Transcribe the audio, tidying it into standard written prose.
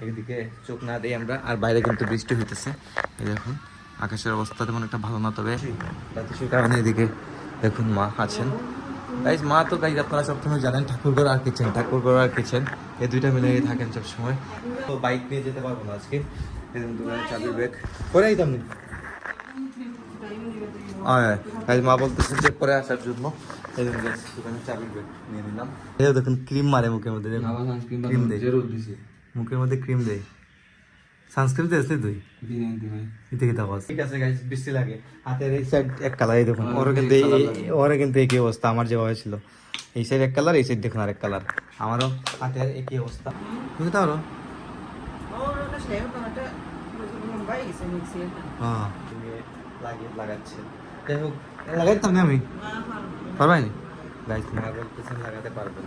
একদিকে চোখ না দিই আমরা, আর বাইরে কিন্তু বৃষ্টি হইতেছে। এই দেখুন আকাশের অবস্থা তেমন একটা ভালো না, তবে সেই কারণে এদিকে দেখুন মা আছেন। গাইজ মা তো গাইজ আপনারা সবসময় জানেন ঠাকুরঘর আর কিচেন এই দুইটা মিলে থাকেন সবসময়। তো বাইক নিয়ে যেতে পারবো না আজকে, দোকানে চাবির ব্যাগ করে দিতাম নি। মা বলতেছে যে পরে আসার জন্য দোকানে চাবির ব্যাগ নিয়ে নিলাম। দেখুন ক্রিম মারে মুখের মধ্যে, ক্রিম দেয় মুখের মধ্যে, ক্রিম দেয়। সানস্ক্রিন দিয়েছিস তুই? ঠিক আছে গাইস, বৃষ্টি লাগে হাতের এই সাইড এক কালার, এই দেখুন ওরা কিন্তু একই অবস্থা আমার যে হয়েছিল। এই সাইড এক কালার, এই সাইড দেখুন আরেক কালার, আমারও হাতের একই অবস্থা। তুমি তো আরো হ্যাঁ লাগাচ্ছে, যাই হোক লাগাইতাম না আমি, পারবাই গাইস মা বলতেছেন লাগাতে পারবেন।